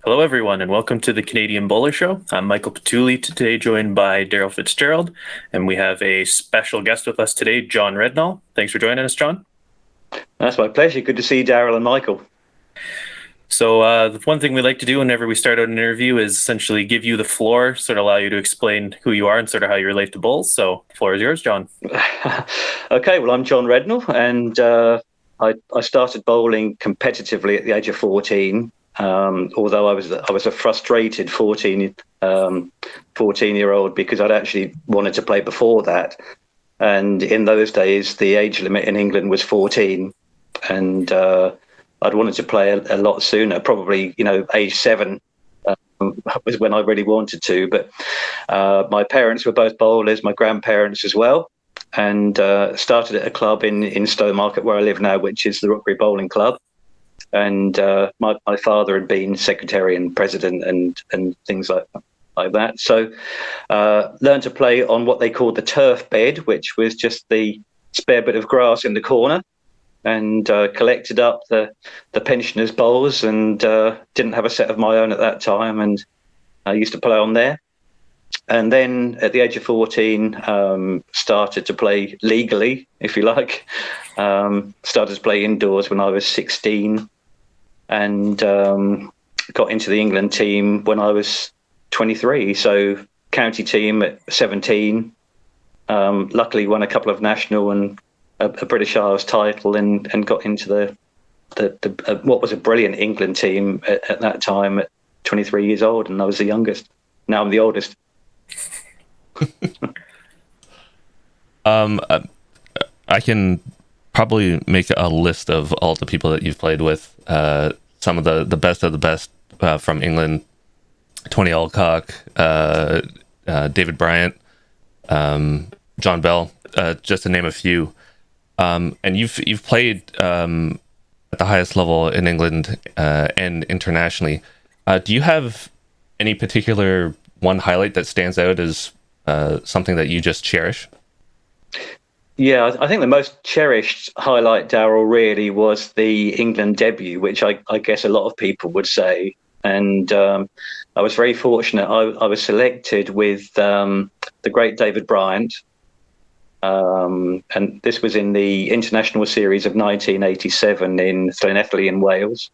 Hello, everyone, and welcome to the Canadian Bowler Show. I'm Michael Patulli, today joined by Daryl Fitzgerald, and we have a special guest with us today, John Rednall. Thanks for joining us, John. That's my pleasure. Good to see Daryl and Michael. So the one thing we like to do whenever we start out an interview is essentially give you the floor, sort of allow you to explain who you are and sort of how you relate to bowls. So the floor is yours, John. Okay, well, I'm John Rednall, and I started bowling competitively at the age of 14. Although I was a frustrated 14-year-old because I'd actually wanted to play before that. And in those days, the age limit in England was 14, and I'd wanted to play a lot sooner. Probably, age 7 was when I really wanted to. But my parents were both bowlers, my grandparents as well, and started at a club in Stowmarket where I live now, which is the Rookery Bowling Club. And my father had been secretary and president and things like that. So learned to play on what they called the turf bed, which was just the spare bit of grass in the corner, and collected up the pensioners' bowls, and didn't have a set of my own at that time, and I used to play on there. And then at the age of 14, started to play legally, if you like. Started to play indoors when I was 16, and got into the England team when I was 23. So county team at 17. Luckily won a couple of national and a British Isles title, and got into the what was a brilliant England team at that time at 23 years old, and I was the youngest. Now I'm the oldest. I can probably make a list of all the people that you've played with. Some of the best of the best from England: Tony Alcock, David Bryant, John Bell, just to name a few. And you've played at the highest level in England and internationally. Do you have any particular one highlight that stands out as something that you just cherish? Yeah, I think the most cherished highlight, Daryl, really was the England debut, which I guess a lot of people would say. And I was very fortunate. I was selected with the great David Bryant. And this was in the International Series of 1987 in Llanelli in Wales.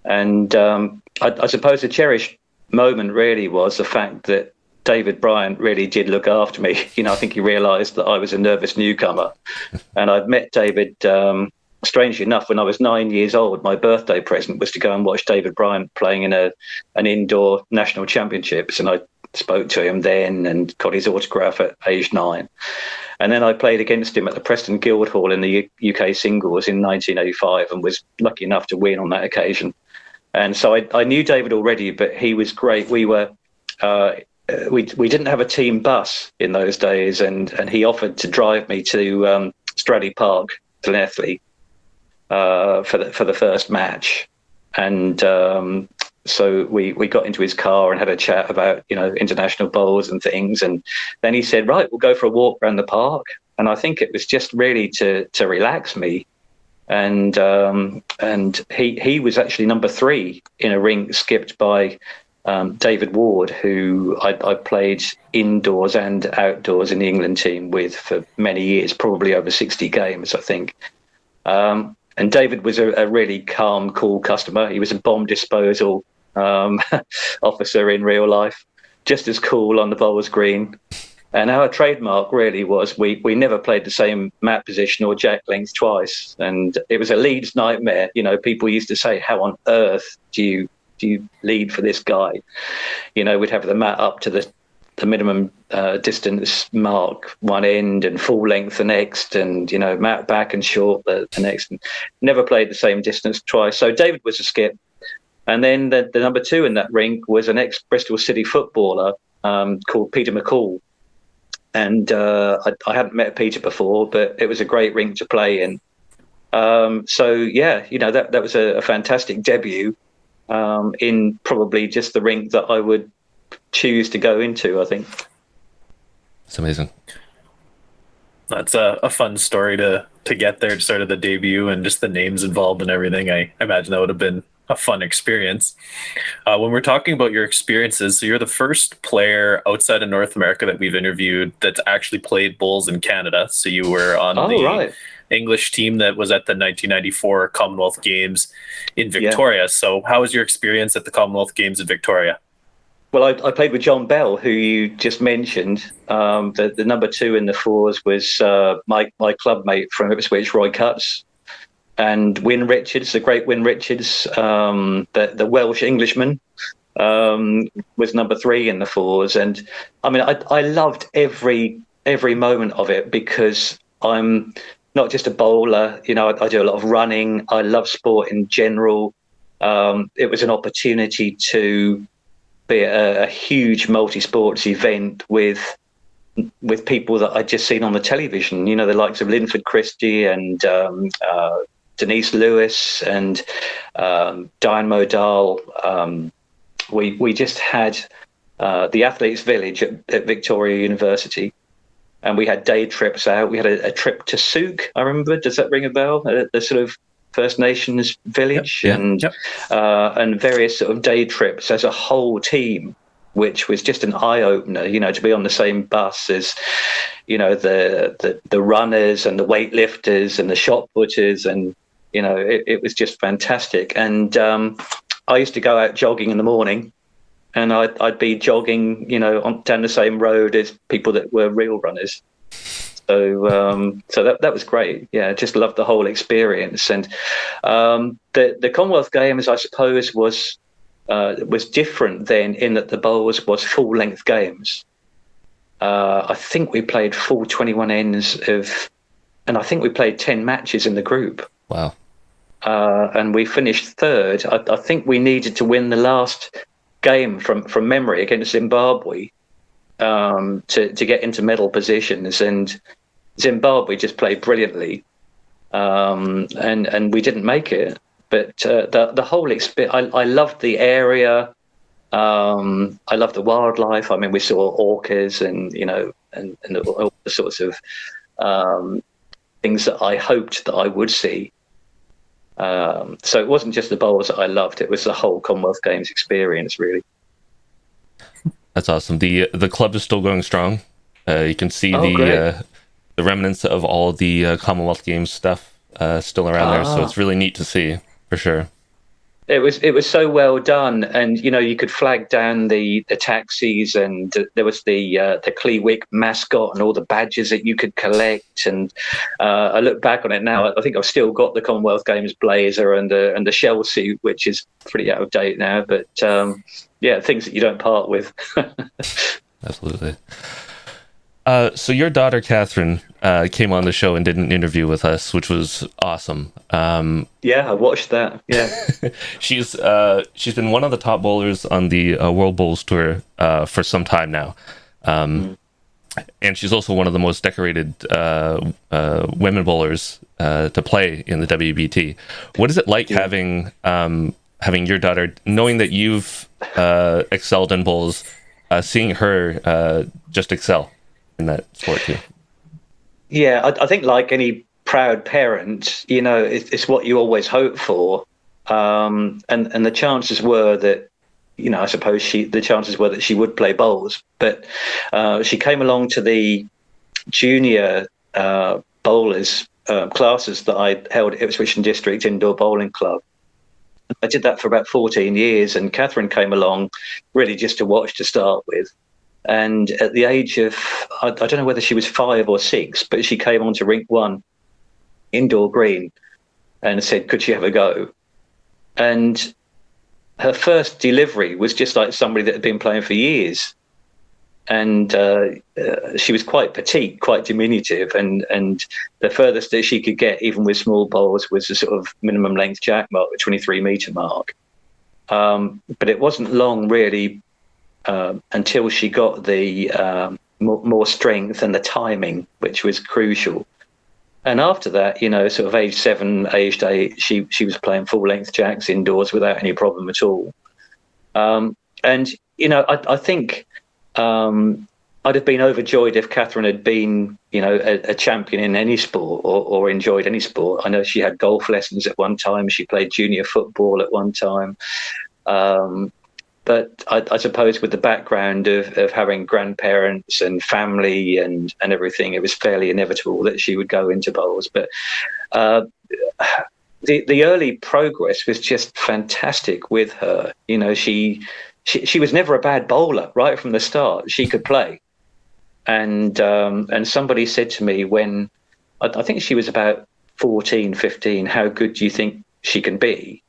And I suppose the cherished moment really was the fact that David Bryant really did look after me. I think he realised that I was a nervous newcomer. And I'd met David, strangely enough, when I was 9 years old. My birthday present was to go and watch David Bryant playing in an indoor national championships. And I spoke to him then and got his autograph at age 9. And then I played against him at the Preston Guildhall in the UK singles in 1985 and was lucky enough to win on that occasion. And so I knew David already, but he was great. We were... we didn't have a team bus in those days, and he offered to drive me to Stradley Park, Llanelli, for the first match, and so we got into his car and had a chat about international bowls and things, and then he said, right, we'll go for a walk around the park, and I think it was just really to relax me, and he was actually number 3 in a ring skipped by David Ward, who I played indoors and outdoors in the England team with for many years, probably over 60 games, I think. And David was a really calm, cool customer. He was a bomb disposal officer in real life, just as cool on the bowler's green. And our trademark really was we never played the same mat position or jack length twice. And it was a leads nightmare. People used to say, how on earth do you lead for this guy? We'd have the mat up to the minimum distance mark one end and full length the next, and mat back and short the next, and never played the same distance twice. So David was a skip. And then the number 2 in that rink was an ex-Bristol City footballer called Peter McCall. And I hadn't met Peter before, but it was a great rink to play in. So yeah, that was a fantastic debut. In probably just the rink that I would choose to go into, I think. It's amazing. That's a fun story to to get there, sort of the debut and just the names involved and everything. I imagine that would have been a fun experience. When we're talking about your experiences, so you're the first player outside of North America that we've interviewed that's actually played bowls in Canada. So you were on Oh, the right. English team that was at the 1994 Commonwealth Games in Yeah. Victoria. So how was your experience at the Commonwealth Games in Victoria? Well, I played with John Bell, who you just mentioned. The number two in the fours was my club mate from Ipswich, Roy Cutts, and Wyn Richards, the great Wyn Richards, the Welsh Englishman, was number three in the fours. And I mean, I loved every moment of it because I'm not just a bowler. You know, I do a lot of running. I love sport in general. It was an opportunity to be a huge multi-sports event with people that I'd just seen on the television. You know, the likes of Linford Christie and Denise Lewis and Diane Modal. We just had the Athletes Village at Victoria University, and we had day trips out. We had a trip to Souk. I remember. Does that ring a bell? The sort of First Nations village. Yep, And various sort of day trips as a whole team, which was just an eye opener. You know, to be on the same bus as, you know, the runners and the weightlifters and the shot putters, and you know, it was just fantastic. And I used to go out jogging in the morning, and I'd be jogging, you know, down the same road as people that were real runners. So that was great. Yeah, I just loved the whole experience. And the Commonwealth Games, I suppose, was different then in that the bowls was full length games. I think we played full 21 ends and I think we played 10 matches in the group. Wow. And we finished third. I think we needed to win the last game from memory against Zimbabwe to get into medal positions, and Zimbabwe just played brilliantly, and we didn't make it. But the whole experience, I loved the area. I loved the wildlife. I mean, we saw orcas and, you know, and all the sorts of things that I hoped that I would see. So it wasn't just the bowls that I loved; it was the whole Commonwealth Games experience, really. That's awesome. The club is still going strong. You can see the remnants of all of the Commonwealth Games stuff still around there. So it's really neat to see, for sure. It was so well done, and you know, you could flag down the taxis, and there was the Clewick mascot and all the badges that you could collect. And I look back on it now, I think I've still got the Commonwealth Games blazer and the shell suit, which is pretty out of date now. But yeah, things that you don't part with. Absolutely. So your daughter Catherine came on the show and did an interview with us, which was awesome. Yeah, I watched that. Yeah. She's been one of the top bowlers on the World Bowls Tour for some time now, and she's also one of the most decorated women bowlers to play in the WBT. What is it like having your daughter, knowing that you've excelled in bowls, seeing her just excel in that sport too? Yeah, I think like any proud parent, you know, it's what you always hope for, and the chances were that, you know, I suppose the chances were that she would play bowls, but she came along to the junior bowlers classes that I held at Ipswich and District Indoor Bowling Club. I did that for about 14 years, and Catherine came along really just to watch to start with. And at the age of, I don't know whether she was 5 or 6, but she came onto rink 1, indoor green, and said, could she have a go? And her first delivery was just like somebody that had been playing for years. And she was quite petite, quite diminutive, and the furthest that she could get, even with small bowls, was the sort of minimum length jack mark, the 23-metre mark. But it wasn't long, really, until she got the more strength and the timing, which was crucial. And after that, you know, sort of age 7, aged 8, she was playing full-length jacks indoors without any problem at all. And, you know, I think I'd have been overjoyed if Catherine had been, a champion in any sport or enjoyed any sport. I know she had golf lessons at one time. She played junior football at one time. But I suppose with the background of having grandparents and family and everything, it was fairly inevitable that she would go into bowls. But the early progress was just fantastic with her. She was never a bad bowler right from the start. She could play. And somebody said to me when I think she was about 14, 15, how good do you think she can be?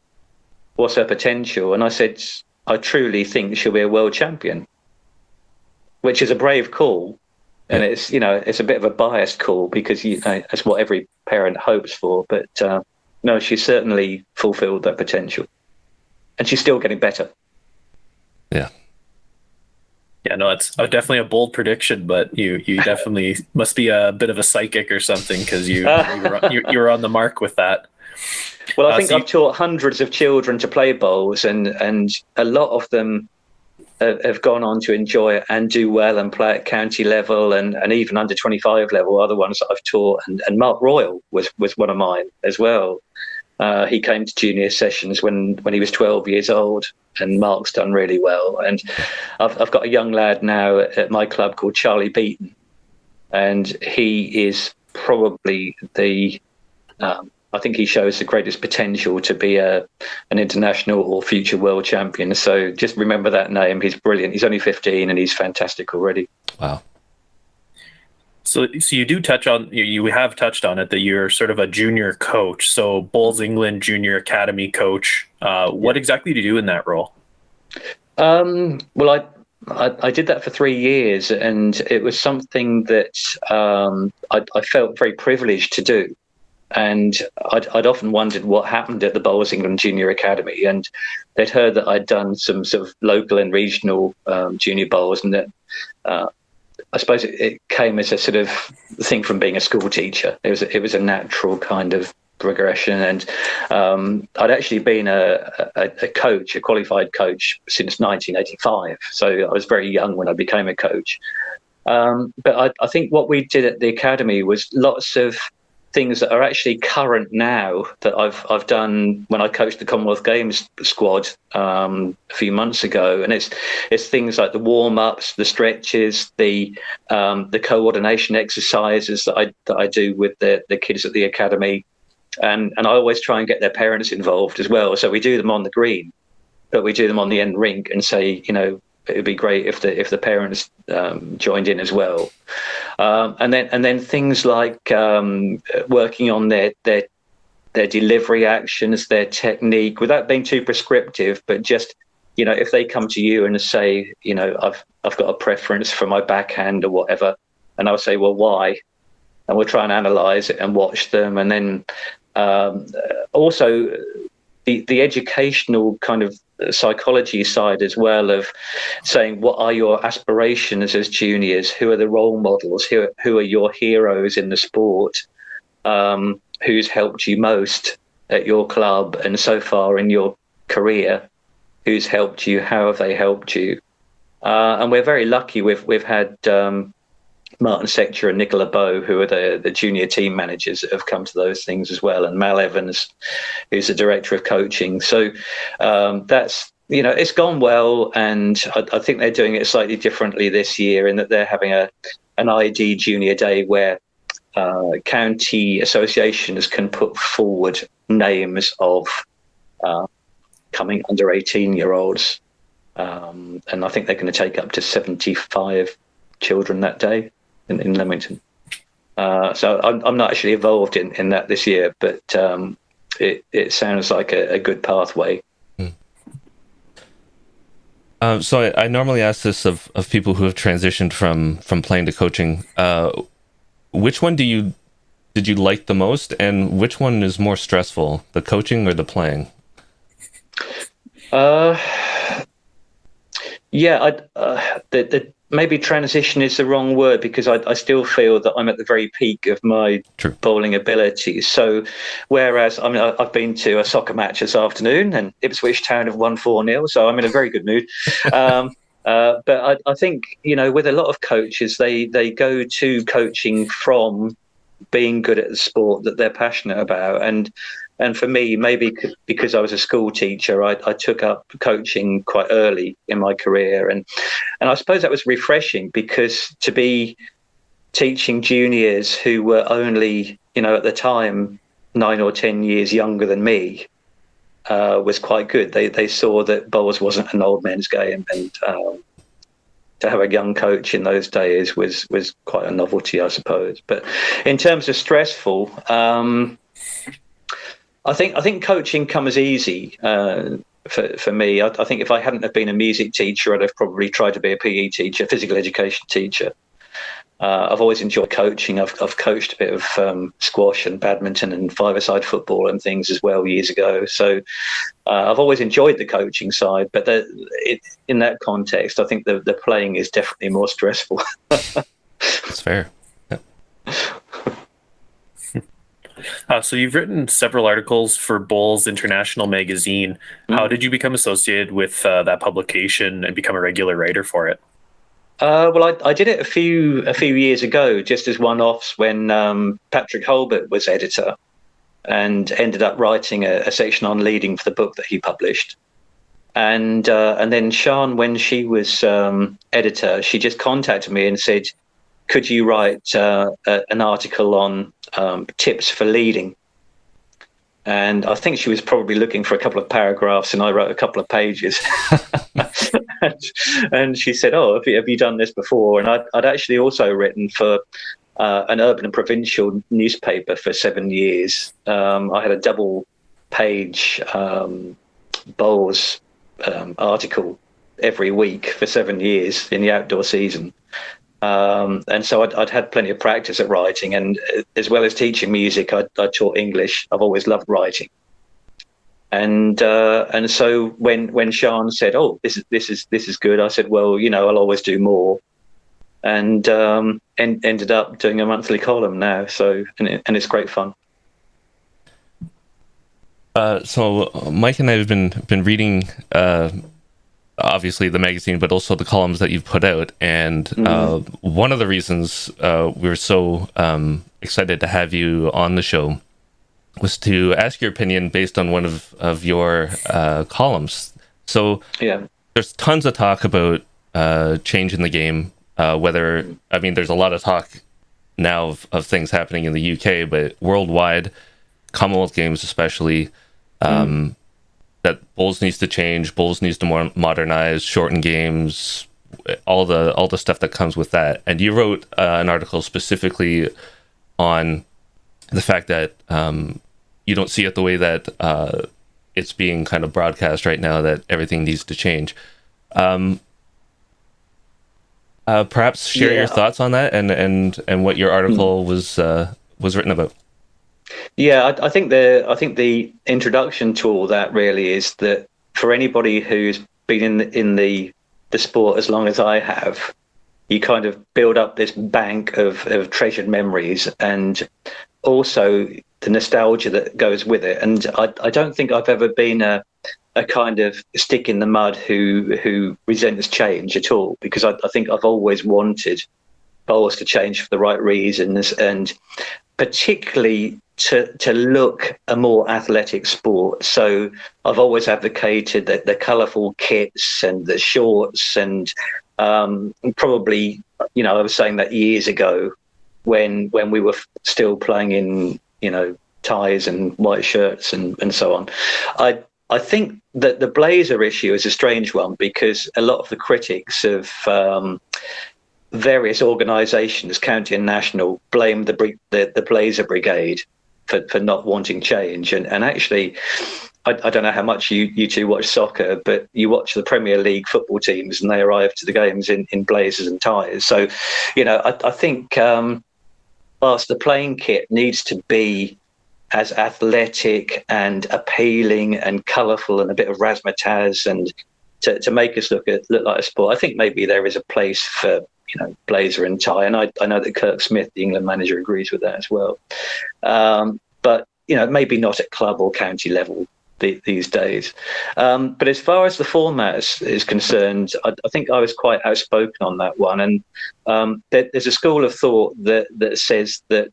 What's her potential? And I said, I truly think she'll be a world champion, which is a brave call. And it's a bit of a biased call because that's what every parent hopes for. But no, she certainly fulfilled that potential. And she's still getting better. Yeah. Yeah, no, it's definitely a bold prediction, but you definitely must be a bit of a psychic or something because you were on the mark with that. Well, I think I've taught hundreds of children to play bowls, and a lot of them have gone on to enjoy it and do well and play at county level and even under 25 level. Other ones that I've taught, and Mark Royal was one of mine as well. He came to junior sessions when he was 12 years old, and Mark's done really well. And I've got a young lad now at my club called Charlie Beaton, and he is probably I think he shows the greatest potential to be an international or future world champion. So just remember that name. He's brilliant. He's only 15 and he's fantastic already. Wow. So you do touch on, you have touched on it, that you're sort of a junior coach. So Bowls England Junior Academy coach. What exactly do you do in that role? Well, I did that for 3 years, and it was something that I felt very privileged to do. And I'd often wondered what happened at the Bowls England Junior Academy, and they'd heard that I'd done some sort of local and regional junior bowls, and that I suppose it came as a sort of thing from being a school teacher. It was a natural kind of progression, and I'd actually been a coach, a qualified coach, since 1985. So I was very young when I became a coach. But I think what we did at the academy was lots of things that are actually current now that I've done when I coached the Commonwealth Games squad a few months ago, and it's things like the warm-ups, the stretches, the coordination exercises that I do with the kids at the academy, and I always try and get their parents involved as well. So we do them on the green, but we do them on the end rink and say, it would be great if the parents joined in as well, and then things like working on their delivery actions, their technique, without being too prescriptive, but just if they come to you and say, I've got a preference for my backhand or whatever, and I'll say, well, why? And we'll try and analyze it and watch them, and then also the educational kind of psychology side as well, of saying what are your aspirations as juniors, who are the role models, who are your heroes in the sport, who's helped you most at your club and so far in your career, who's helped you, how have they helped you, and we're very lucky we've had Martin Sector and Nicola Bow, who are the junior team managers that have come to those things as well, and Mal Evans, who's the director of coaching. So that's, it's gone well, and I think they're doing it slightly differently this year in that they're having an ID Junior Day where county associations can put forward names of coming under 18-year-olds, and I think they're going to take up to 75 children that day in Leamington. So I'm not actually involved in that this year, but it sounds like a good pathway. So I normally ask this of people who have transitioned from playing to coaching. Which one did you like the most, and which one is more stressful, the coaching or the playing? Maybe transition is the wrong word, because I still feel that I'm at the very peak of my bowling abilities. So whereas I've been to a soccer match this afternoon and Ipswich Town have won 4-0, so I'm in a very good mood. But I think, with a lot of coaches, they go to coaching from being good at the sport that they're passionate about. And for me, maybe because I was a school teacher, I took up coaching quite early in my career. And I suppose that was refreshing, because to be teaching juniors who were only, at the time, 9 or 10 years younger than me, was quite good. They saw that bowls wasn't an old man's game, and to have a young coach in those days was quite a novelty, I suppose. But in terms of stressful, I think coaching comes easy for me. I think if I hadn't have been a music teacher, I'd have probably tried to be a PE teacher, physical education teacher. I've always enjoyed coaching. I've coached a bit of squash and badminton and five-a-side football and things as well years ago. So I've always enjoyed the coaching side, but in that context, I think the playing is definitely more stressful. That's fair. Yeah. So you've written several articles for Bowls International magazine. How did you become associated with that publication and become a regular writer for it? Well, I did it a few years ago, just as one-offs, when Patrick Holbert was editor, and ended up writing a section on leading for the book that he published. And then Sian, when she was editor, she just contacted me and said, "Could you write an article on tips for leading?" And I think she was probably looking for a couple of paragraphs, and I wrote a couple of pages. And she said, "Oh, have you done this before?" And I'd actually also written for an urban and provincial newspaper for 7 years. I had a double-page bowls article every week for 7 years in the outdoor season. And so I'd had plenty of practice at writing, and as well as teaching music, I taught English. I've always loved writing. And so when Sian said, "Oh, this is good," I said, "Well, I'll always do more," and ended up doing a monthly column now. So and it's great fun. So Mike and I have been reading, obviously the magazine, but also the columns that you've put out. And one of the reasons we're so excited to have you on the show was to ask your opinion based on one of your columns. So Yeah. there's tons of talk about change in the game. There's a lot of talk now of things happening in the UK, but worldwide, Commonwealth Games especially, that bowls needs to change, bowls needs to modernize, shorten games, all the stuff that comes with that. And you wrote an article specifically on the fact that you don't see it the way that it's being kind of broadcast right now, that everything needs to change. Perhaps share your thoughts on that and what your article was written about. Yeah, I think the introduction to all that really is that for anybody who's been in the sport as long as I have, you kind of build up this bank of treasured memories, and also the nostalgia that goes with it. And I don't think I've ever been a kind of stick in the mud who resents change at all, because I think I've always wanted bowls to change for the right reasons, and particularly to look a more athletic sport. So I've always advocated that the colourful kits and the shorts, and probably, I was saying that years ago when we were still playing in, ties and white shirts and so on. I think that the blazer issue is a strange one, because a lot of the critics of various organisations, county and national, blame the blazer brigade for not wanting change. And actually, I don't know how much you two watch soccer, but you watch the Premier League football teams and they arrive to the games in blazers and ties. So, I think whilst the playing kit needs to be as athletic and appealing and colourful and a bit of razzmatazz and to make us look like a sport, I think maybe there is a place for blazer and tie, and I know that Kirk Smith, the England manager, agrees with that as well. But maybe not at club or county level. these days. But as far as the format is concerned, I think I was quite outspoken on that one. And there's a school of thought that says that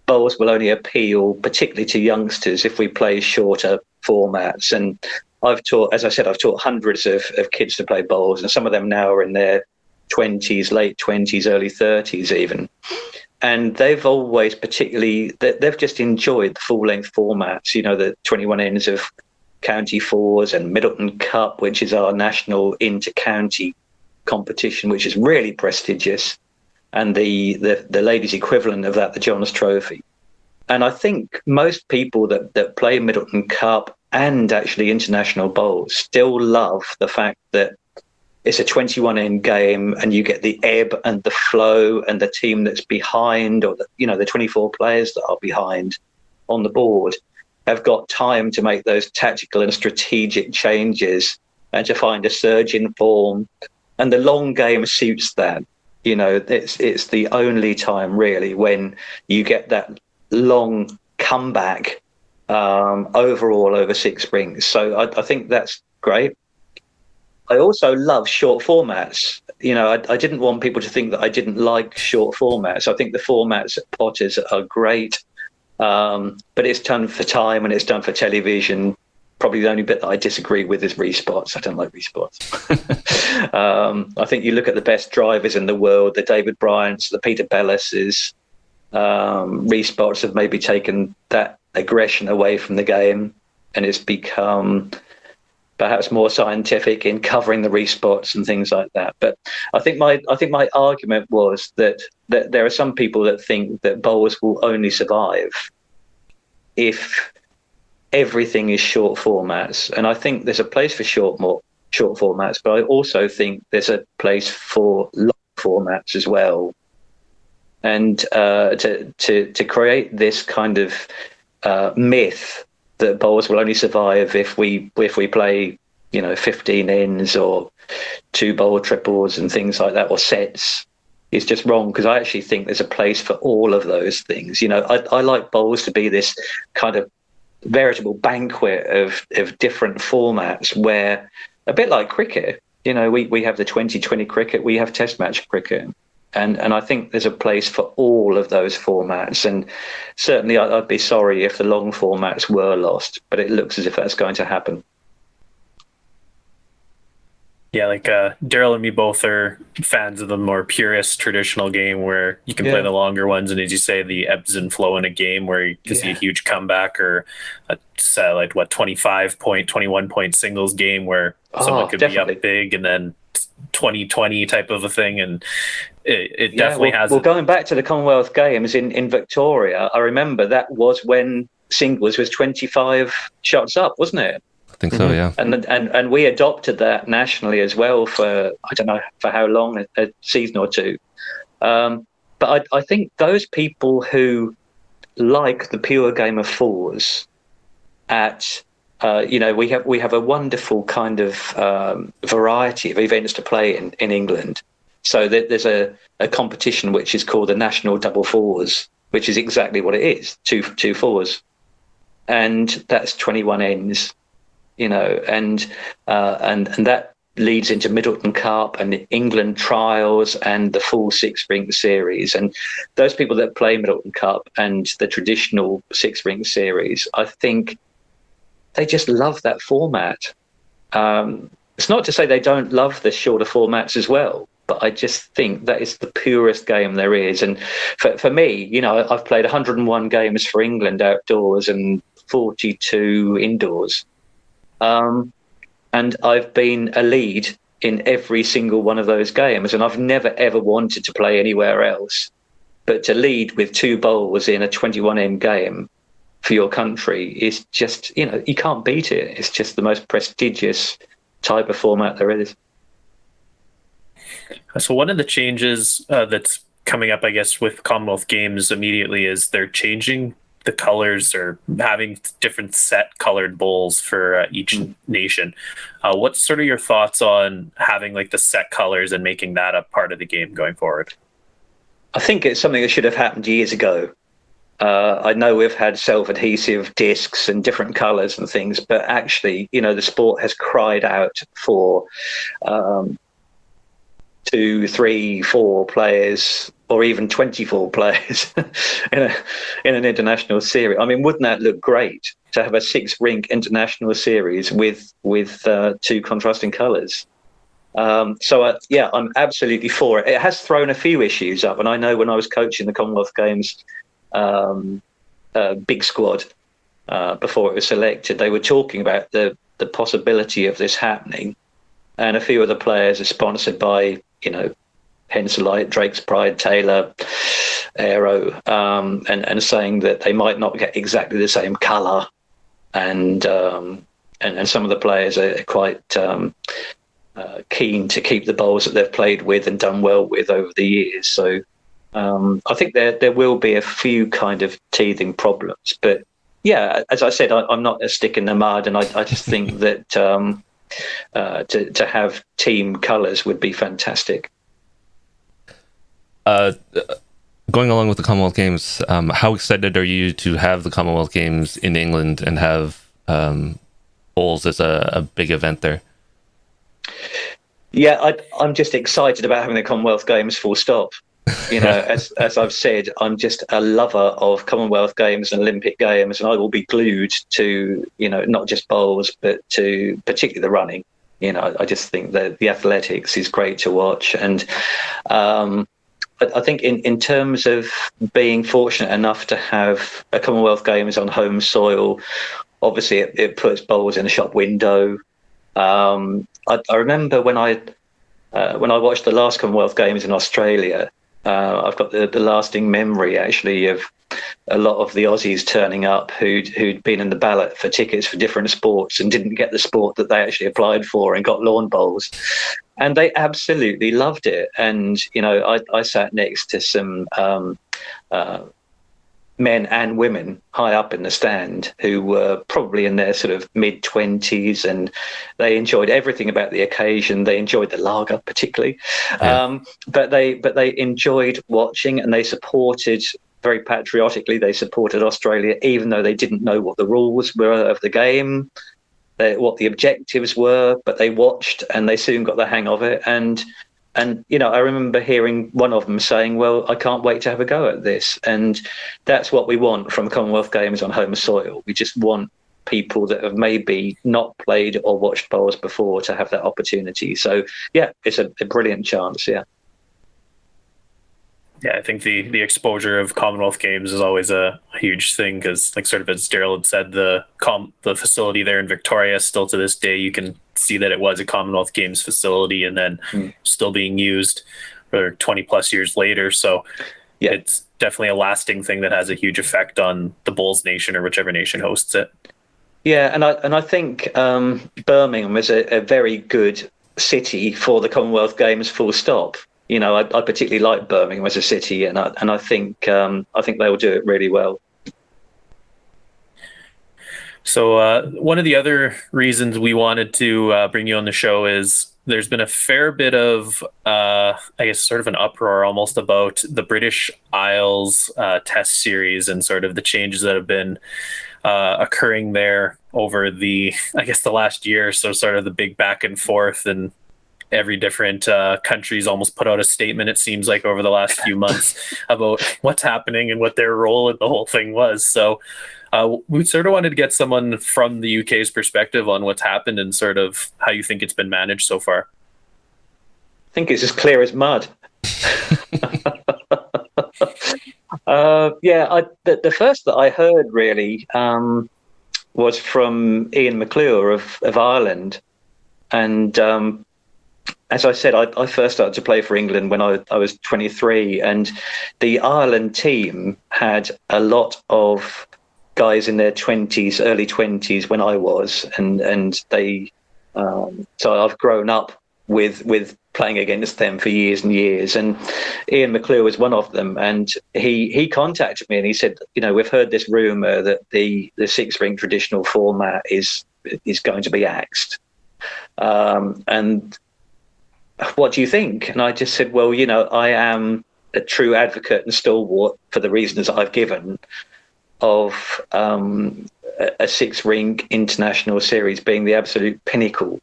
bowls will only appeal particularly to youngsters if we play shorter formats. And I've taught, as I said, I've taught hundreds of kids to play bowls, and some of them now are in their 20s, late 20s, early 30s even. And they've always they've just enjoyed the full-length formats, the 21 ends of County Fours and Middleton Cup, which is our national inter-county competition, which is really prestigious, and the ladies' equivalent of that, the Johns Trophy. And I think most people that play Middleton Cup and actually international bowls still love the fact that it's a 21 end game, and you get the ebb and the flow, and the team that's behind, or the 24 players that are behind on the board, have got time to make those tactical and strategic changes and to find a surge in form. And the long game suits that. It's the only time really when you get that long comeback overall over 6 rings. So I think that's great. I also love short formats. I didn't want people to think that I didn't like short formats. I think the formats at Potters are great, but it's done for time and it's done for television. Probably the only bit that I disagree with is respots. I don't like respots. I think you look at the best drivers in the world, the David Bryants, the Peter Bellises, respots have maybe taken that aggression away from the game, and it's become perhaps more scientific in covering the respots and things like that. But I think my argument was that there are some people that think that bowls will only survive if everything is short formats. And I think there's a place for short formats, but I also think there's a place for long formats as well. And to create this kind of myth that bowls will only survive if we play 15 ends or 2 bowl triples and things like that, or sets, is just wrong, because I actually think there's a place for all of those things. I like bowls to be this kind of veritable banquet of different formats, where, a bit like cricket, we have the 2020 cricket, we have test match cricket. And I think there's a place for all of those formats. And certainly I'd be sorry if the long formats were lost, but it looks as if that's going to happen. Yeah, like Daryl and me both are fans of the more purist traditional game where you can play the longer ones, and as you say, the ebbs and flow in a game where you can see a huge comeback, or a 25 point, 21 point singles game where someone could be up big and then 2020 type of a thing. And it definitely has. Well, going back to the Commonwealth Games in Victoria, I remember that was when singles was 25 shots up, wasn't it? I think so, yeah. And we adopted that nationally as well for, I don't know for how long, a season or two. But I think those people who like the pure game of fours at we have a wonderful kind of variety of events to play in England. So there's a competition which is called the National Double Fours, which is exactly what it is, two fours, and that's 21 ends. And that leads into Middleton Cup and England trials and the full 6 ring series. And those people that play Middleton Cup and the traditional 6 ring series, I think they just love that format. It's not to say they don't love the shorter formats as well, but I just think that is the purest game there is. And for me, I've played 101 games for England outdoors and 42 indoors. And I've been a lead in every single one of those games, and I've never ever wanted to play anywhere else. But to lead with 2 bowls in a 21 end game for your country is just, you can't beat it. It's just the most prestigious type of format there is. So one of the changes that's coming up, I guess, with Commonwealth Games immediately is they're changing the colors, or having different set colored bowls for each nation. What's sort of your thoughts on having like the set colors and making that a part of the game going forward? I think it's something that should have happened years ago. I know we've had self-adhesive discs and different colours and things, but actually, the sport has cried out for um, 2, 3, 4 players, or even 24 players in an international series. I mean, wouldn't that look great to have a 6-rink international series with 2 contrasting colours? Yeah, I'm absolutely for it. It has thrown a few issues up, and I know when I was coaching the Commonwealth Games big squad before it was selected, they were talking about the possibility of this happening, and a few of the players are sponsored by Henselite, Drake's Pride, Taylor, Aero, and saying that they might not get exactly the same colour, and some of the players are quite keen to keep the bowls that they've played with and done well with over the years. So I think there will be a few kind of teething problems, but yeah, as I said, I'm not a stick in the mud, and I just think that to have team colours would be fantastic. Going along with the Commonwealth Games, how excited are you to have the Commonwealth Games in England and have bowls as a big event there? Yeah, I'm just excited about having the Commonwealth Games, full stop. As I've said, I'm just a lover of Commonwealth Games and Olympic Games, and I will be glued to, not just bowls, but to particularly the running. I just think that the athletics is great to watch. And I think in terms of being fortunate enough to have a Commonwealth Games on home soil, obviously it puts bowls in a shop window. I remember when I watched the last Commonwealth Games in Australia, I've got the lasting memory actually of a lot of the Aussies turning up who'd been in the ballot for tickets for different sports and didn't get the sport that they actually applied for and got lawn bowls, and they absolutely loved it. And I sat next to some men and women high up in the stand who were probably in their sort of mid-20s, and they enjoyed everything about the occasion. They enjoyed the lager particularly, but they enjoyed watching, and they supported very patriotically. They supported Australia even though they didn't know what the rules were of the game, what the objectives were, but they watched and they soon got the hang of it. And I remember hearing one of them saying, well, I can't wait to have a go at this. And that's what we want from Commonwealth Games on home soil. We just want people that have maybe not played or watched bowls before to have that opportunity. So, yeah, it's a brilliant chance, yeah. Yeah, I think the exposure of Commonwealth Games is always a huge thing because, like sort of as Daryl had said, the facility there in Victoria, still to this day, you can see that it was a Commonwealth Games facility, and then still being used for 20 plus years later. So yeah, it's definitely a lasting thing that has a huge effect on the Bulls Nation or whichever nation hosts it. Yeah, and I think Birmingham is a very good city for the Commonwealth Games, full stop. I particularly like Birmingham as a city, and I think they will do it really well. So one of the other reasons we wanted to bring you on the show is there's been a fair bit of, I guess, sort of an uproar almost about the British Isles test series and sort of the changes that have been occurring there over the last year. So sort of the big back and forth, and every different country's almost put out a statement, it seems like, over the last few months about what's happening and what their role in the whole thing was. So we sort of wanted to get someone from the UK's perspective on what's happened and sort of how you think it's been managed so far. I think it's as clear as mud. The first that I heard really was from Ian McClure of Ireland. And as I said, I first started to play for England when I was 23, and the Ireland team had a lot of guys in their 20s, early 20s when I was, and they. So I've grown up with playing against them for years and years, and Ian McClure was one of them, and he contacted me and he said, we've heard this rumor that the 6-ring traditional format is going to be axed, and what do you think? And I just said, well, I am a true advocate and stalwart for the reasons I've given. of a six-ring international series being the absolute pinnacle.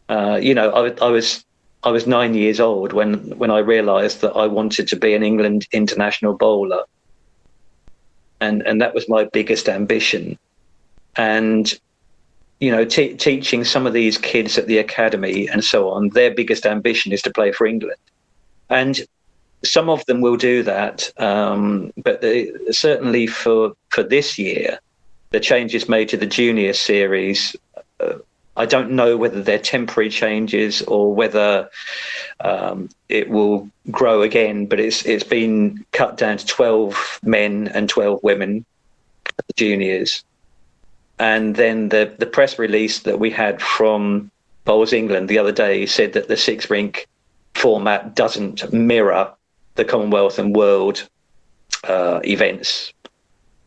I was 9 years old when I realised that I wanted to be an England international bowler, and that was my biggest ambition. And teaching some of these kids at the academy and so on, their biggest ambition is to play for England, and some of them will do that. But certainly for this year, the changes made to the junior series, I don't know whether they're temporary changes or whether it will grow again, but it's been cut down to 12 men and 12 women, the juniors. And then the press release that we had from Bowls England the other day said that the six-rink format doesn't mirror the Commonwealth and World events.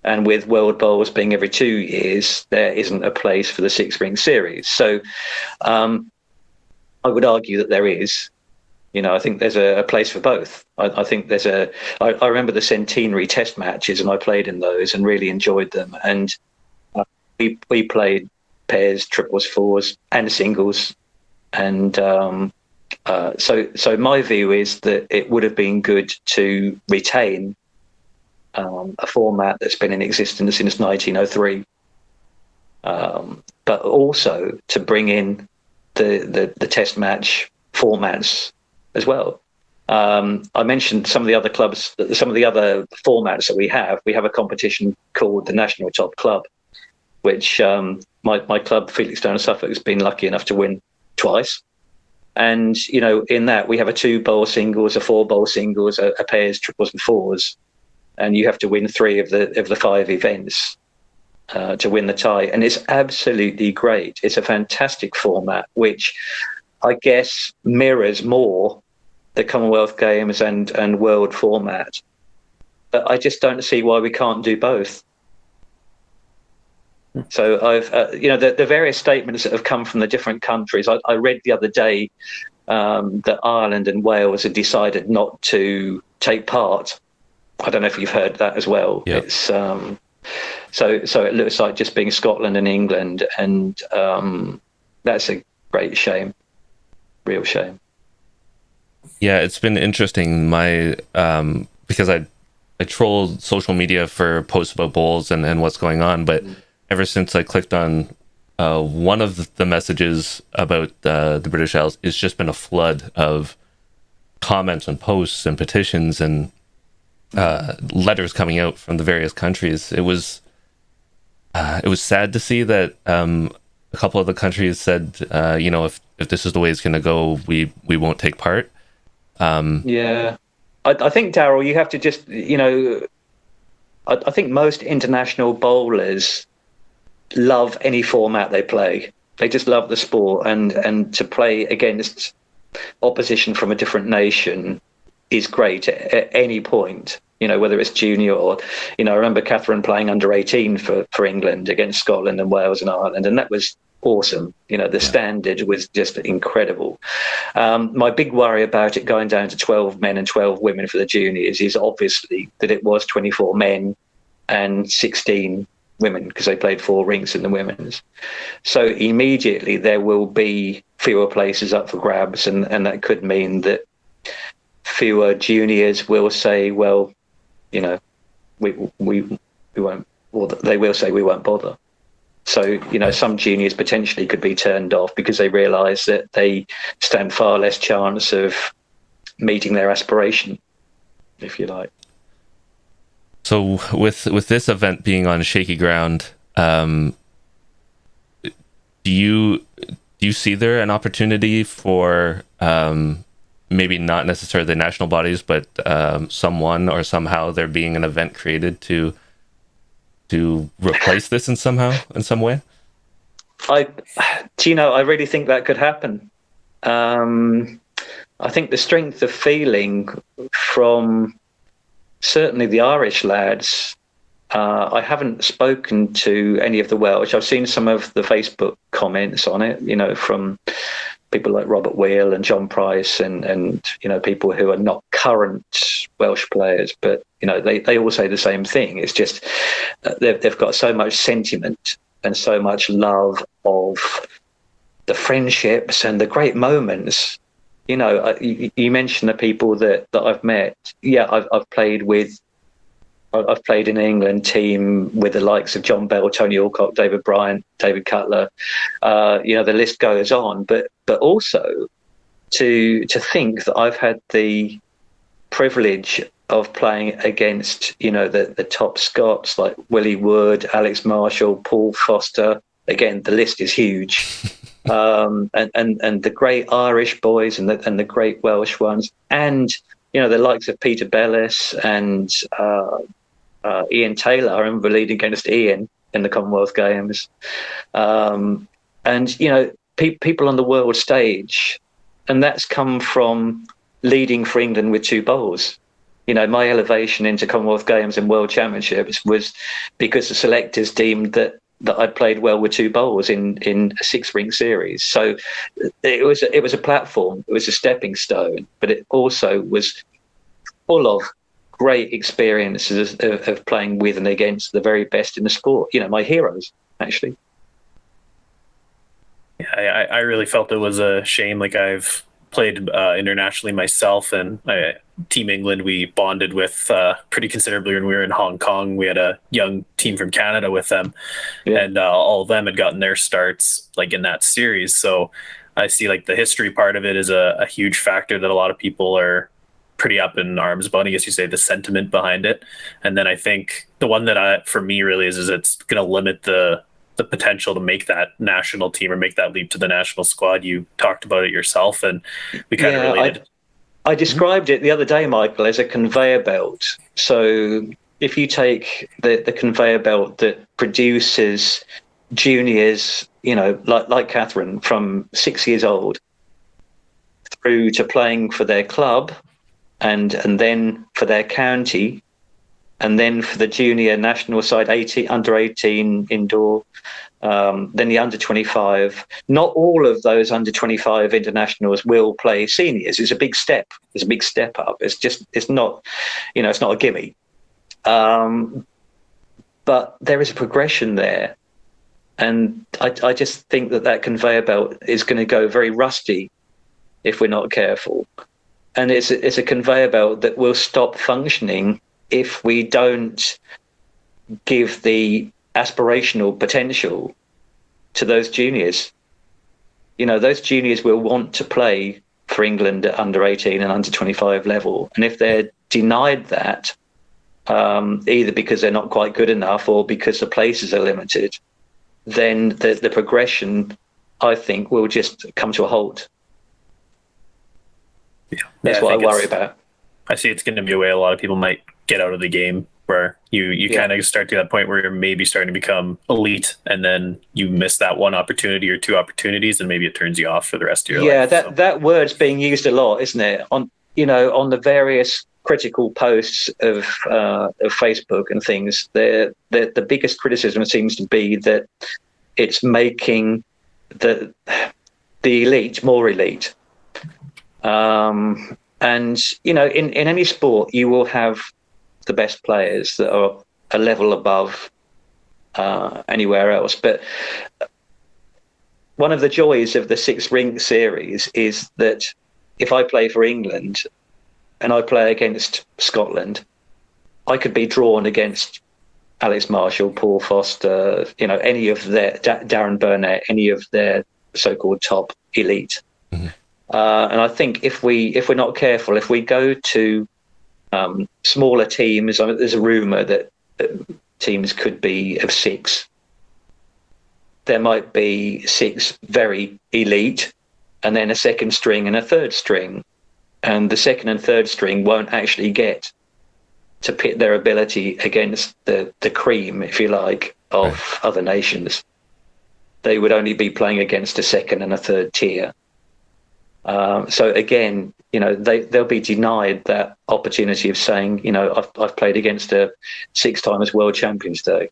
And with World Bowls being every 2 years, there isn't a place for the six-ring series. So I would argue that there is. I think there's a place for both. I think there's I remember the centenary test matches, and I played in those and really enjoyed them. And we played pairs, triples, fours, and singles. And so my view is that it would have been good to retain a format that's been in existence since 1903, but also to bring in the test match formats as well. I mentioned some of the other clubs, some of the other formats that we have. We have a competition called the National Top Club, which my club, Felixstowe, Suffolk, has been lucky enough to win twice. And in that we have a 2-bowl singles, a 4-bowl singles, a pairs, triples, and fours. And you have to win 3 of the 5 events to win the tie. And it's absolutely great. It's a fantastic format, which I guess mirrors more the Commonwealth Games and World format. But I just don't see why we can't do both. So I've, the various statements that have come from the different countries. I read the other day that Ireland and Wales had decided not to take part. I don't know if you've heard that as well. Yep. It's so it looks like just being Scotland and England, and that's a great shame, real shame. Yeah, it's been interesting. My because I troll social media for posts about bowls and what's going on, but ever since I clicked on one of the messages about the British Isles, it's just been a flood of comments and posts and petitions and letters coming out from the various countries. It was sad to see that a couple of the countries said, if this is the way it's going to go, we won't take part. Yeah, I think, Daryl, you have to just, I think most international bowlers love any format they play. They just love the sport, and to play against opposition from a different nation is great at any point. Whether it's junior or, I remember Catherine playing under 18 for England against Scotland and Wales and Ireland, and that was awesome. The standard was just incredible. My big worry about it going down to 12 men and 12 women for the juniors is obviously that it was 24 men and 16 women, because they played 4 rinks in the women's. So immediately there will be fewer places up for grabs, and that could mean that fewer juniors will say, well, we won't, or they will say we won't bother. So, some juniors potentially could be turned off because they realise that they stand far less chance of meeting their aspiration, if you like. So with this event being on shaky ground, do you see there an opportunity for maybe not necessarily the national bodies, but someone or somehow there being an event created to replace this in some way? I really think that could happen. I think the strength of feeling from certainly the Irish lads, I haven't spoken to any of the Welsh. I've seen some of the Facebook comments on it, from people like Robert Wheel and John Price, and people who are not current Welsh players, but they all say the same thing. It's just they've got so much sentiment and so much love of the friendships and the great moments. You mentioned the people that I've met. Yeah, I've played with. I've played in an England team with the likes of John Bell, Tony Alcock, David Bryant, David Cutler. The list goes on. But also to think that I've had the privilege of playing against the top Scots like Willie Wood, Alex Marshall, Paul Foster. Again, the list is huge. And the great Irish boys and the great Welsh ones, and the likes of Peter Bellis and Ian Taylor. I remember leading against Ian in the Commonwealth Games, and people on the world stage, and that's come from leading for England with 2 bowls. My elevation into Commonwealth Games and World Championships was because the selectors deemed that I played well with 2 bowls in a 6-ring series. So it was a platform, it was a stepping stone, but it also was full of great experiences of playing with and against the very best in the sport. My heroes, actually. Yeah, I really felt it was a shame. Like, I've played internationally myself, and Team England, we bonded with pretty considerably when we were in Hong Kong. We had a young team from Canada with them, and all of them had gotten their starts like in that series. So I see like the history part of it is a huge factor that a lot of people are pretty up in arms about. I guess you say the sentiment behind it. And then I think the one that for me really is it's going to limit the potential to make that national team or make that leap to the national squad. You talked about it yourself, and we kind of related. I described it the other day, Michael, as a conveyor belt. So if you take the conveyor belt that produces juniors, like Catherine, from 6 years old through to playing for their club, and then for their county, and then for the junior national side, under 18 indoor, then the under 25. Not all of those under 25 internationals will play seniors. It's a big step. It's a big step up. It's not a gimme. But there is a progression there. And I just think that conveyor belt is going to go very rusty if we're not careful. And it's a conveyor belt that will stop functioning if we don't give the aspirational potential to those juniors. Those juniors will want to play for England at under 18 and under 25 level. And if they're denied that, either because they're not quite good enough or because the places are limited, then the progression, I think, will just come to a halt. That's what I worry about. I see it's going to be a way a lot of people might get out of the game, where you kind of start to that point where you're maybe starting to become elite, and then you miss that one opportunity or 2 opportunities, and maybe it turns you off for the rest of your life. Yeah, that word's being used a lot, isn't it? On the various critical posts of Facebook and things, the biggest criticism seems to be that it's making the elite more elite. And in any sport, you will have the best players that are a level above anywhere else. But one of the joys of the 6-ring series is that if I play for England and I play against Scotland, I could be drawn against Alex Marshall, Paul Foster, any of their Darren Burnett, any of their so-called top elite. Mm-hmm. And I think if we're not careful, if we go to smaller teams, there's a rumour that teams could be of 6. There might be 6 very elite, and then a second string and a third string, and the second and third string won't actually get to pit their ability against the cream, if you like, of other nations. They would only be playing against a second and a third tier. So again, they'll be denied that opportunity of saying, I've played against a 6 times world champions today.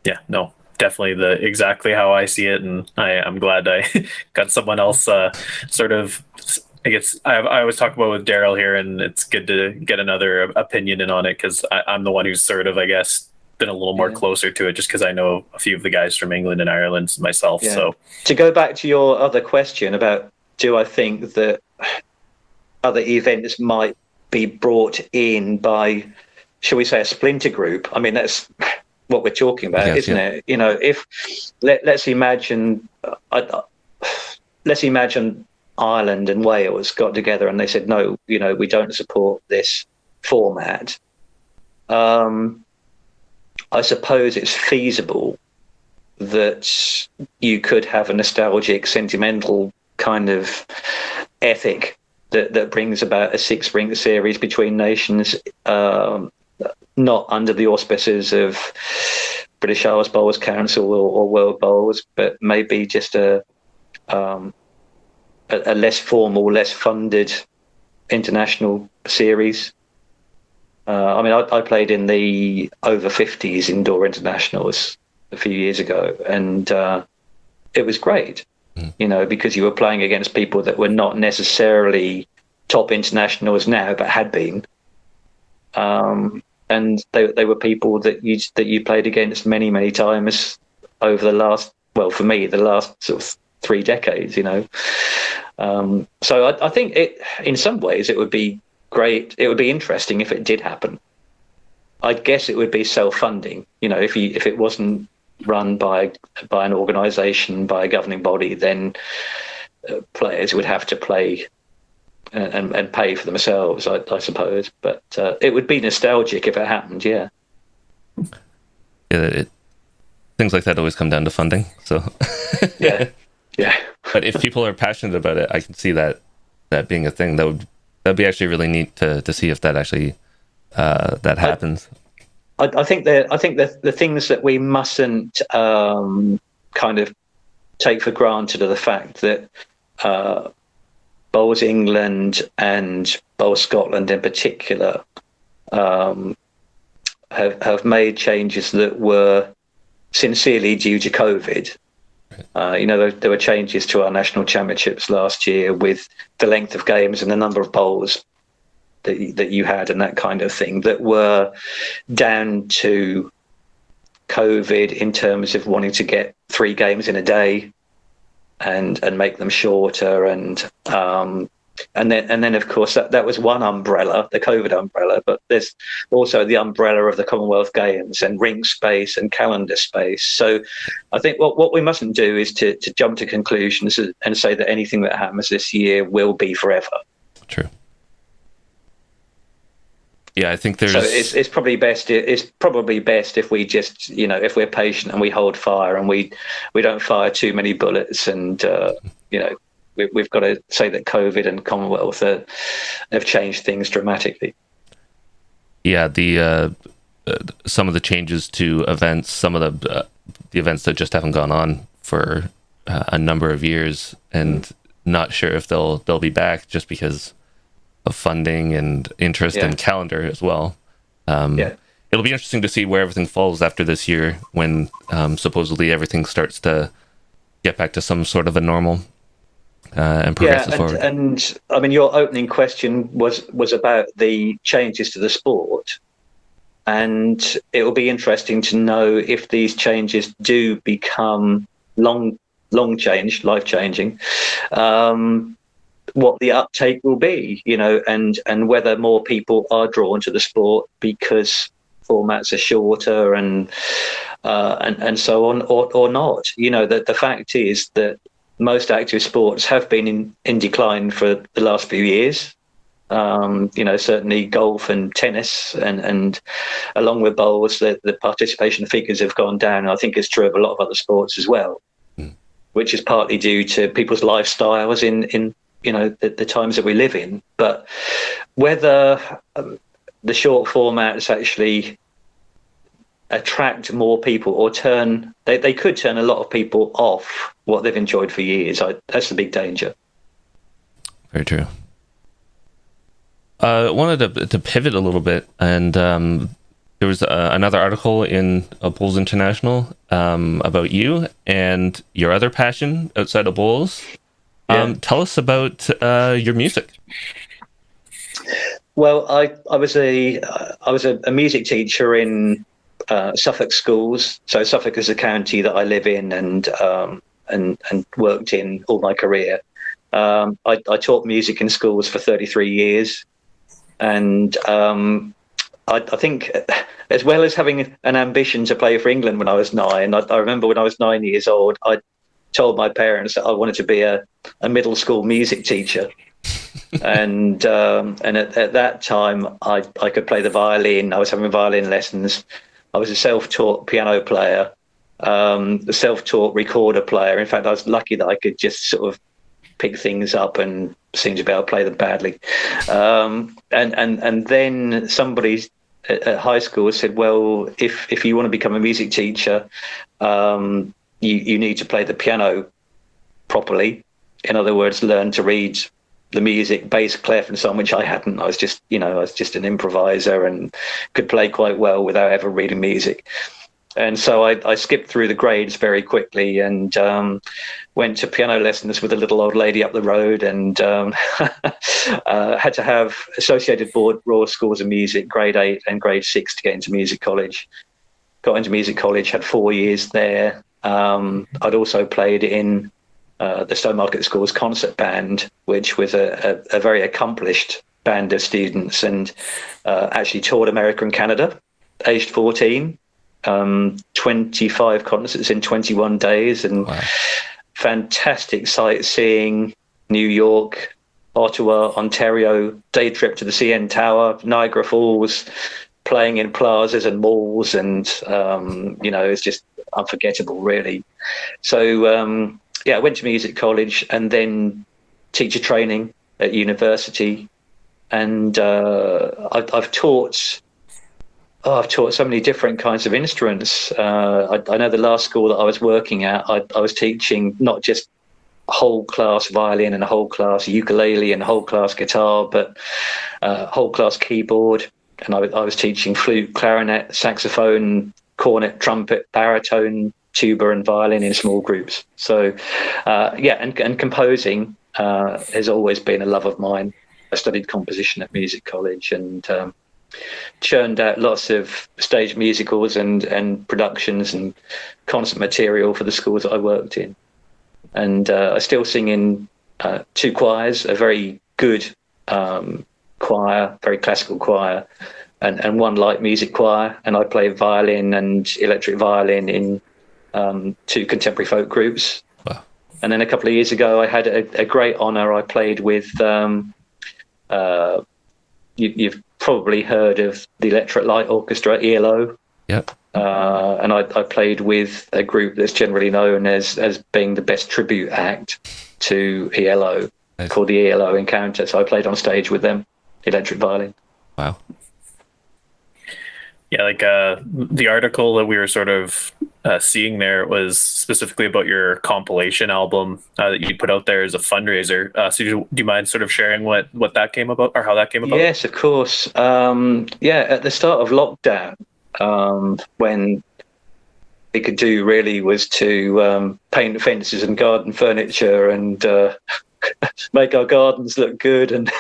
Yeah, no, definitely the exactly how I see it, and I'm glad I got someone else sort of. I guess I always talk about with Daryl here, and it's good to get another opinion in on it because I'm the one who's sort of, I guess, been a little more Yeah. closer to it just because I know a few of the guys from England and Ireland myself. Yeah. So To go back to your other question about, do I think that other events might be brought in by, shall we say, a splinter group? I mean, that's what we're talking about, Yes, isn't yeah. it? You know, if let's imagine, let's imagine Ireland and Wales got together and they said, no, you know, we don't support this format. I suppose it's feasible that you could have a nostalgic, sentimental kind of ethic that brings about a six-ring series between nations, not under the auspices of British Isles Bowls Council or World Bowls, but maybe just a less formal, less funded international series. I mean, I played in the over 50s indoor internationals a few years ago, and it was great, you know, because you were playing against people that were not necessarily top internationals now, but had been. And they were people that you played against many times over the last, well, for me, the last sort of 3 decades, you know. So I think it, in some ways, it would be great. It would be interesting if it did happen. I guess it would be self-funding. You know, if it wasn't run by an organisation, by a governing body, then players would have to play and pay for themselves, I suppose. But it would be nostalgic if it happened. Yeah. Yeah, things like that always come down to funding. So, Yeah. Yeah. but if people are passionate about it, I can see that being a thing. That'd be actually really neat to see if that actually that happens. I think the things that we mustn't kind of take for granted are the fact that Bowls England and Bowls Scotland in particular have made changes that were sincerely due to COVID. You know, there were changes to our national championships last year with the length of games and the number of bowls that you had and that kind of thing that were down to COVID in terms of wanting to get 3 games in a day and make them shorter and then of course that was one umbrella, the COVID umbrella, but there's also the umbrella of the Commonwealth Games and ring space and calendar space. So I think what we mustn't do is to jump to conclusions and say that anything that happens this year will be forever. True. Yeah, I think there's. So it's probably best. It's probably best if we just, you know, if we're patient and we hold fire and we don't fire too many bullets. And you know, we've got to say that COVID and Commonwealth have changed things dramatically. Yeah, the some of the changes to events, some of the events that just haven't gone on for a number of years, and not sure if they'll be back just because of funding and interest and calendar as well. It'll be interesting to see where everything falls after this year when supposedly everything starts to get back to some sort of a normal and progresses forward. And I mean, your opening question was about the changes to the sport, and it will be interesting to know if these changes do become life changing. What the uptake will be, you know, and whether more people are drawn to the sport because formats are shorter and so on, or not. You know, that the fact is that most active sports have been in decline for the last few years. You know, certainly golf and tennis and along with bowls, the participation figures have gone down. I think it's true of a lot of other sports as well, which is partly due to people's lifestyles in you know, the times that we live in. But whether the short formats actually attract more people or they could turn a lot of people off what they've enjoyed for years. That's the big danger. Very true. I wanted to pivot a little bit and there was another article in Bowls International about you and your other passion outside of bowls. Tell us about your music. Well, I was a music teacher in Suffolk schools. So Suffolk is a county that I live in and worked in all my career. I taught music in schools for 33 years, and I think, as well as having an ambition to play for England when I was 9, I remember when I was 9 years old, I told my parents that I wanted to be a middle school music teacher. And at that time, I could play the violin. I was having violin lessons. I was a self-taught piano player, a self-taught recorder player. In fact, I was lucky that I could just sort of pick things up and seem to be able to play them badly. And then somebody at high school said, well, if you want to become a music teacher, you need to play the piano properly. In other words, learn to read the music, bass, clef, and so on, which I hadn't. I was just an improviser and could play quite well without ever reading music. And so I skipped through the grades very quickly and went to piano lessons with a little old lady up the road, and had to have Associated Board Royal Schools of Music, grade 8 and grade 6 to get into music college. Got into music college, had 4 years there. I'd also played in the Stowmarket School's concert band, which was a very accomplished band of students, and actually toured America and Canada, aged 14. 25 concerts in 21 days, and wow. Fantastic sightseeing, New York, Ottawa, Ontario, day trip to the CN Tower, Niagara Falls, playing in plazas and malls, and it's just unforgettable, really. So I went to music college and then teacher training at university, and I've taught so many different kinds of instruments. I know the last school that I was working at, I was teaching not just whole class violin and whole class ukulele and whole class guitar, but whole class keyboard. And I was teaching flute, clarinet, saxophone, cornet, trumpet, baritone, tuba, and violin in small groups. So, and composing has always been a love of mine. I studied composition at music college and churned out lots of stage musicals and productions and concert material for the schools that I worked in. And I still sing in 2 choirs, a very good choir, very classical choir, and 1 light music choir. And I play violin and electric violin in 2 contemporary folk groups. Wow. And then a couple of years ago, I had a great honour. I played with, you've probably heard of the Electric Light Orchestra, ELO. Yep. And I played with a group that's generally known as being the best tribute act to ELO, nice. Called the ELO Encounter. So I played on stage with them, electric violin. Wow. Yeah, like the article that we were sort of seeing there was specifically about your compilation album that you put out there as a fundraiser. So do you mind sort of sharing what that came about or how that came about? Yes, of course. At the start of lockdown, when we could do really was to paint fences and garden furniture and make our gardens look good. And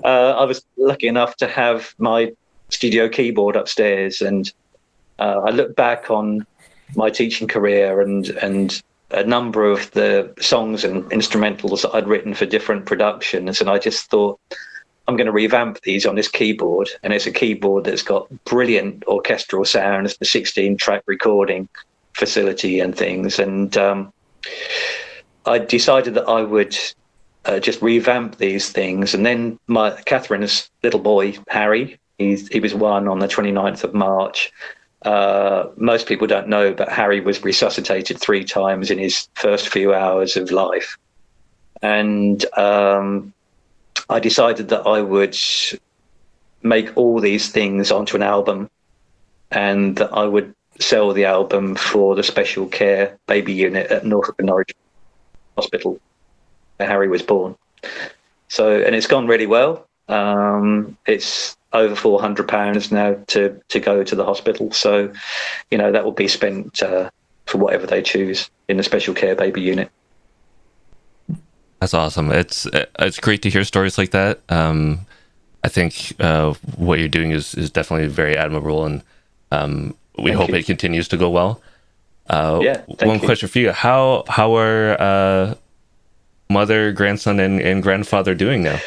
I was lucky enough to have my studio keyboard upstairs, and I look back on my teaching career and a number of the songs and instrumentals that I'd written for different productions, and I just thought, I'm going to revamp these on this keyboard. And it's a keyboard that's got brilliant orchestral sounds, the 16-track recording facility and things. And I decided that I would just revamp these things. And then Catherine's little boy, Harry, he was 1 on the 29th of March. Most people don't know, but Harry was resuscitated 3 times in his first few hours of life. And I decided that I would make all these things onto an album, and that I would sell the album for the special care baby unit at Norfolk and Norwich Hospital, where Harry was born. So, and it's gone really well. It's over £400 now to go to the hospital. So, that will be spent for whatever they choose in the special care baby unit. That's awesome. It's great to hear stories like that. I think what you're doing is definitely very admirable, and we hope it continues to go well. One question for you: How are mother, grandson, and grandfather doing now?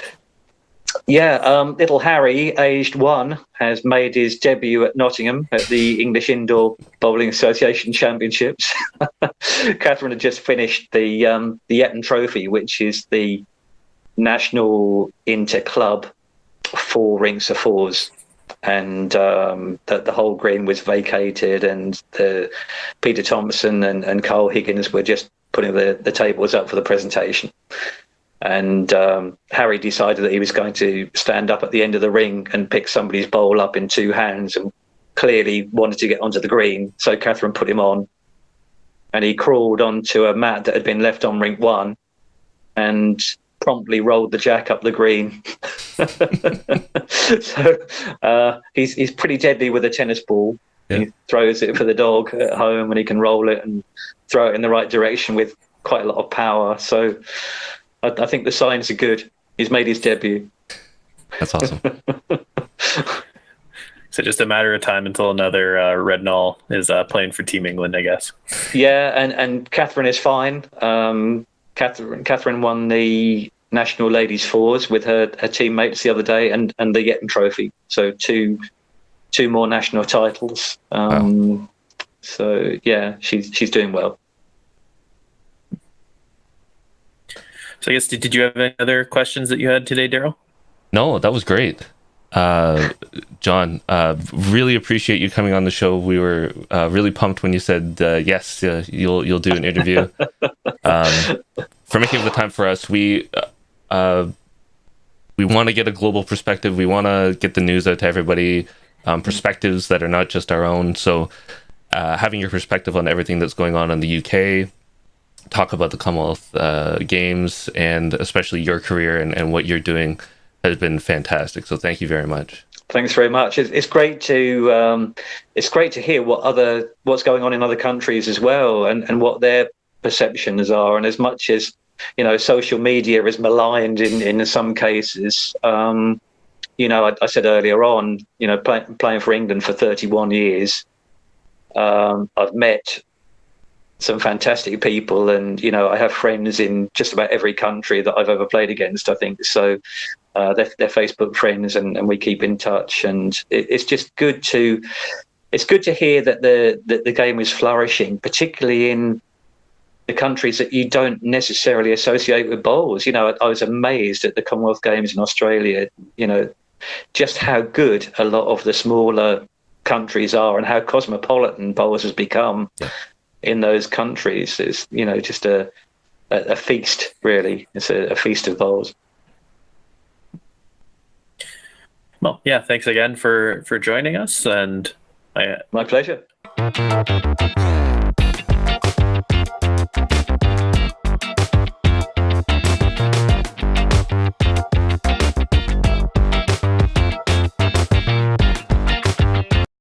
Yeah, little Harry, aged 1, has made his debut at Nottingham at the English Indoor Bowling Association Championships. Catherine had just finished the Eton Trophy, which is the national inter-club 4 rinks of fours. And the whole green was vacated, and Peter Thompson and Carl Higgins were just putting the tables up for the presentation. And Harry decided that he was going to stand up at the end of the ring and pick somebody's bowl up in 2 hands, and clearly wanted to get onto the green. So Catherine put him on, and he crawled onto a mat that had been left on rink 1 and promptly rolled the jack up the green. So he's pretty deadly with a tennis ball. Yeah. He throws it for the dog at home, and he can roll it and throw it in the right direction with quite a lot of power. So I think the signs are good. He's made his debut. That's awesome. So just a matter of time until another Rednall is playing for Team England, I guess. Yeah, and Catherine is fine. Catherine won the National Ladies Fours with her teammates the other day, and the Eton Trophy. So two more national titles. Wow. So yeah, she's doing well. So I guess, did you have any other questions that you had today, Daryl? No, that was great. John, really appreciate you coming on the show. We were really pumped when you said yes, you'll do an interview. For making the time for us. We want to get a global perspective. We want to get the news out to everybody, perspectives that are not just our own. So having your perspective on everything that's going on in the UK, talk about the Commonwealth Games, and especially your career and what you're doing has been fantastic. So thank you very much. Thanks very much. It's great to hear what's going on in other countries as well, and what their perceptions are. And as much as social media is maligned in some cases, I said earlier on, playing for England for 31 years, I've met some fantastic people, and I have friends in just about every country that I've ever played against, I think. So they're Facebook friends, and we keep in touch, and it's just good to hear that the game is flourishing, particularly in the countries that you don't necessarily associate with bowls. I was amazed at the Commonwealth Games in Australia, just how good a lot of the smaller countries are, and how cosmopolitan bowls has become. Yeah. In those countries. It's just a feast, really. It's a feast of bowls. Well, yeah, thanks again for joining us, and my pleasure.